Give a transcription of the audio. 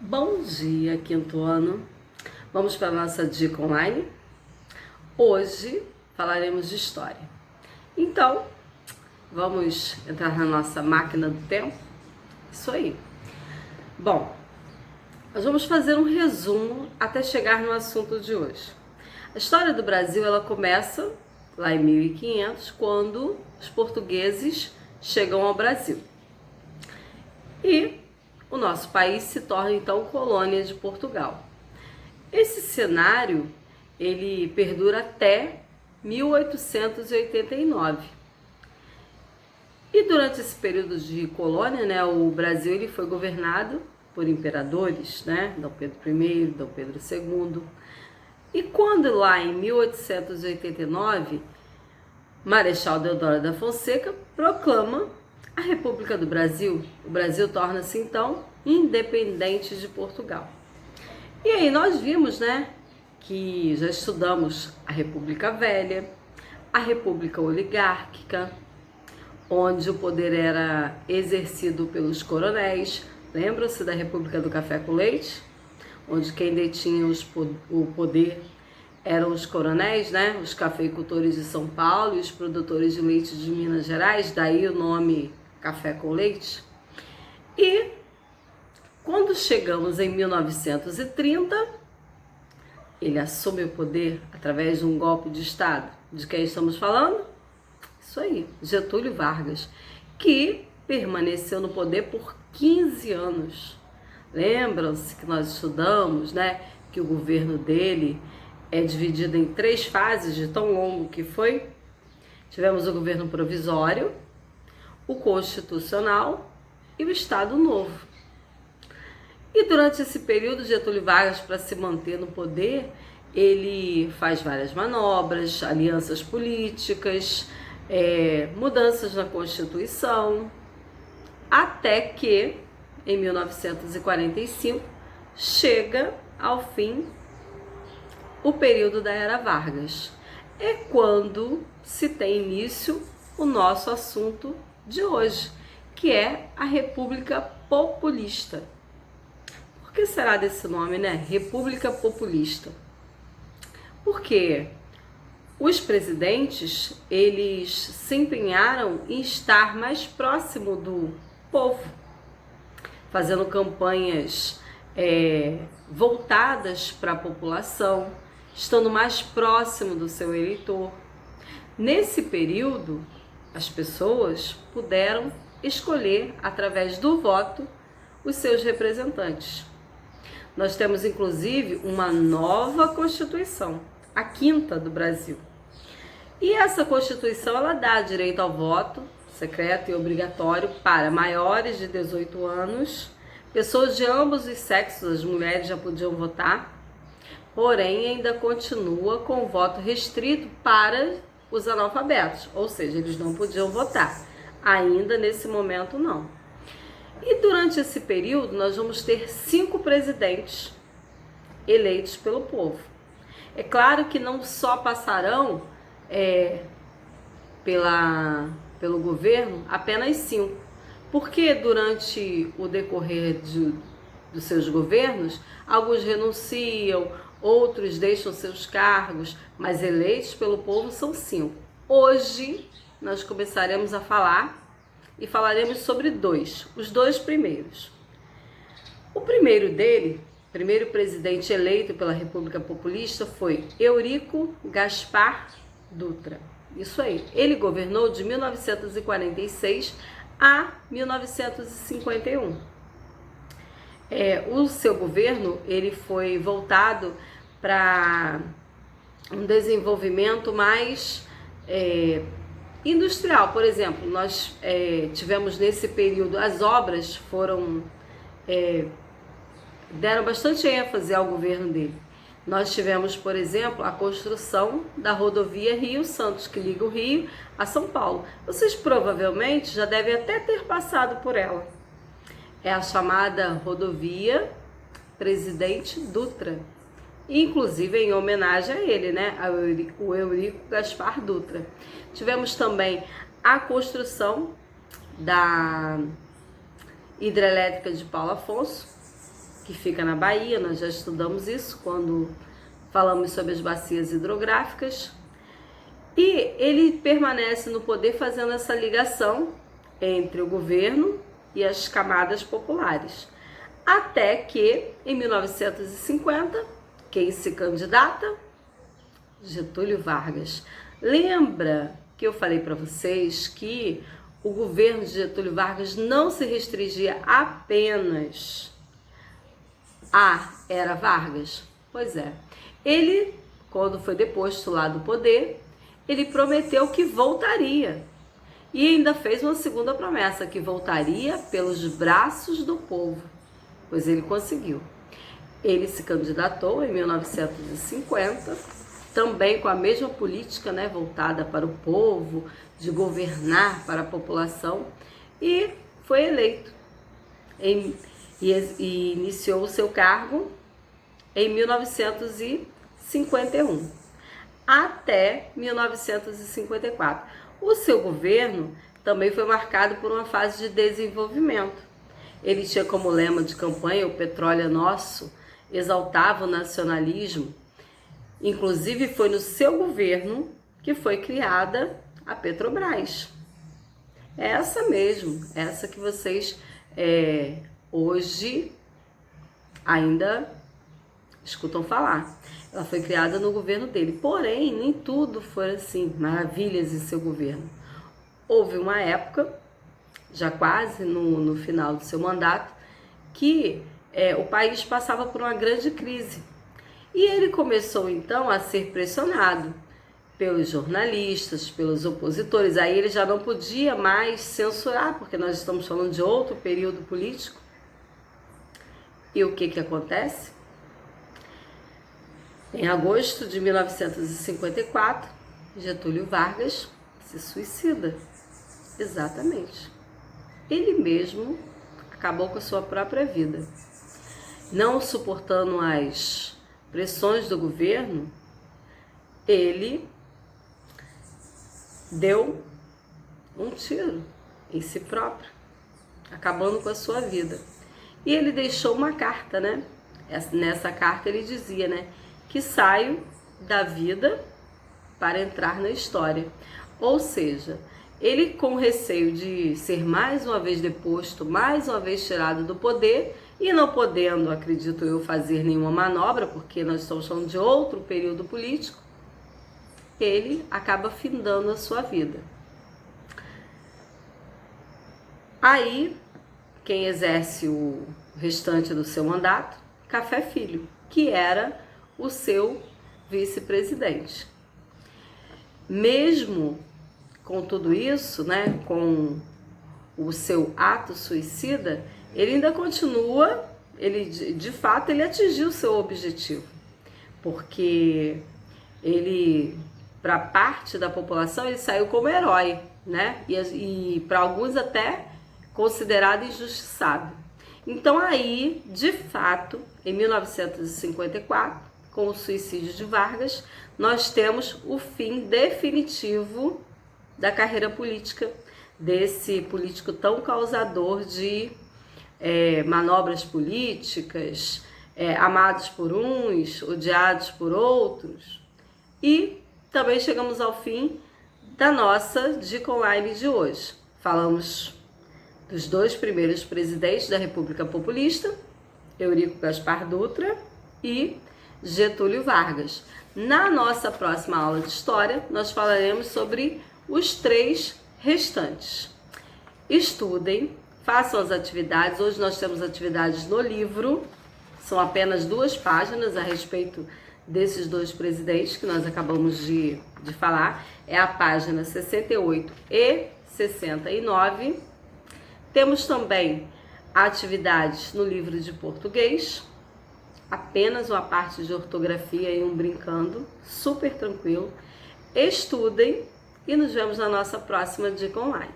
Bom dia, quinto ano. Vamos para a nossa dica online? Hoje falaremos de história. Então, vamos entrar na nossa máquina do tempo? Isso aí. Bom, nós vamos fazer um resumo até chegar no assunto de hoje. A história do Brasil, ela começa lá em 1500, quando os portugueses chegam ao Brasil. E o nosso país se torna então colônia de Portugal. Esse cenário ele perdura até 1889. E durante esse período de colônia, né, o Brasil ele foi governado por imperadores, né, Dom Pedro I, Dom Pedro II. E quando lá em 1889, Marechal Deodoro da Fonseca proclama a República do Brasil, o Brasil torna-se então independente de Portugal. E aí nós vimos, né, que já estudamos a República Velha, a República Oligárquica, onde o poder era exercido pelos coronéis. Lembram-se da República do Café com Leite? Onde quem detinha o poder eram os coronéis, né? Os cafeicultores de São Paulo e os produtores de leite de Minas Gerais, daí o nome Café com Leite. E quando chegamos em 1930, ele assume o poder através de um golpe de Estado. De quem estamos falando? Isso aí, Getúlio Vargas, que permaneceu no poder por 15 anos. Lembram-se que nós estudamos, né, que o governo dele é dividido em 3 fases, de tão longo que foi. Tivemos o governo provisório, o constitucional e o Estado Novo. E durante esse período, Getúlio Vargas, para se manter no poder, ele faz várias manobras, alianças políticas, mudanças na Constituição, até que, em 1945, chega ao fim o período da Era Vargas. É quando se tem início o nosso assunto de hoje, que é a República Populista. Por que será desse nome, né? República Populista. Porque os presidentes, eles se empenharam em estar mais próximo do povo, fazendo campanhas voltadas para a população, estando mais próximo do seu eleitor. Nesse período, as pessoas puderam escolher, através do voto, os seus representantes. Nós temos, inclusive, uma nova Constituição, a 5ª do Brasil. E essa Constituição, ela dá direito ao voto secreto e obrigatório para maiores de 18 anos, pessoas de ambos os sexos, as mulheres já podiam votar, porém ainda continua com o voto restrito para os analfabetos, ou seja, eles não podiam votar, ainda nesse momento não. E durante esse período nós vamos ter 5 presidentes eleitos pelo povo. É claro que não só passarão pelo governo apenas 5, porque durante o decorrer dos seus governos, alguns renunciam, outros deixam seus cargos, mas eleitos pelo povo são 5. Hoje nós começaremos a falar e falaremos sobre os 2 primeiros. O primeiro presidente eleito pela República Populista foi Eurico Gaspar Dutra. Isso aí, ele governou de 1946 a 1951. O seu governo ele foi voltado para um desenvolvimento mais industrial. Por exemplo, nós tivemos nesse período, as obras deram bastante ênfase ao governo dele. Nós tivemos, por exemplo, a construção da rodovia Rio-Santos, que liga o Rio a São Paulo. Vocês provavelmente já devem até ter passado por ela. É a chamada rodovia Presidente Dutra. Inclusive em homenagem a ele, né? O Eurico Gaspar Dutra. Tivemos também a construção da hidrelétrica de Paulo Afonso, que fica na Bahia, nós já estudamos isso quando falamos sobre as bacias hidrográficas. E ele permanece no poder fazendo essa ligação entre o governo e as camadas populares. Até que, em 1950, quem se candidata? Getúlio Vargas. Lembra que eu falei para vocês que o governo de Getúlio Vargas não se restringia apenas à era Vargas? Pois é. Ele, quando foi deposto lá do poder, ele prometeu que voltaria. E ainda fez uma segunda promessa, que voltaria pelos braços do povo. Pois ele conseguiu. Ele se candidatou em 1950, também com a mesma política, né, voltada para o povo, de governar para a população, e foi eleito. E iniciou o seu cargo em 1951, até 1954. O seu governo também foi marcado por uma fase de desenvolvimento. Ele tinha como lema de campanha "O petróleo é nosso", exaltava o nacionalismo. Inclusive foi no seu governo que foi criada a Petrobras. É essa mesmo, essa que vocês hoje ainda escutam falar. Ela foi criada no governo dele. Porém, nem tudo foi assim, maravilhas em seu governo. Houve uma época, já quase no final do seu mandato, que o país passava por uma grande crise. E ele começou então a ser pressionado pelos jornalistas, pelos opositores. Aí ele já não podia mais censurar, porque nós estamos falando de outro período político. E o que acontece? Em agosto de 1954, Getúlio Vargas se suicida. Exatamente. Ele mesmo acabou com a sua própria vida. Não suportando as pressões do governo, ele deu um tiro em si próprio, acabando com a sua vida. E ele deixou uma carta, né? Nessa carta ele dizia, né, que saio da vida para entrar na história. Ou seja, ele, com receio de ser mais uma vez deposto, mais uma vez tirado do poder, e não podendo, acredito eu, fazer nenhuma manobra, porque nós estamos falando de outro período político, ele acaba findando a sua vida. Aí, quem exerce o restante do seu mandato? Café Filho, que era o seu vice-presidente. Mesmo com tudo isso, né, com o seu ato suicida, ele ainda continua, de fato, ele atingiu o seu objetivo, porque ele, para parte da população, ele saiu como herói, né, e para alguns até considerado injustiçado. Então aí, de fato, em 1954, com o suicídio de Vargas, nós temos o fim definitivo da carreira política desse político tão causador de manobras políticas, amados por uns, odiados por outros. E também chegamos ao fim da nossa Dica Online de hoje. Falamos dos dois primeiros presidentes da República Populista, Eurico Gaspar Dutra e Getúlio Vargas. Na nossa próxima aula de História, nós falaremos sobre os três restantes. Estudem, façam as atividades. Hoje nós temos atividades no livro, são apenas 2 páginas a respeito desses dois presidentes que nós acabamos de falar. É a página 68 e 69. Temos também atividades no livro de português, apenas uma parte de ortografia e um brincando, super tranquilo. Estudem e nos vemos na nossa próxima Dica Online.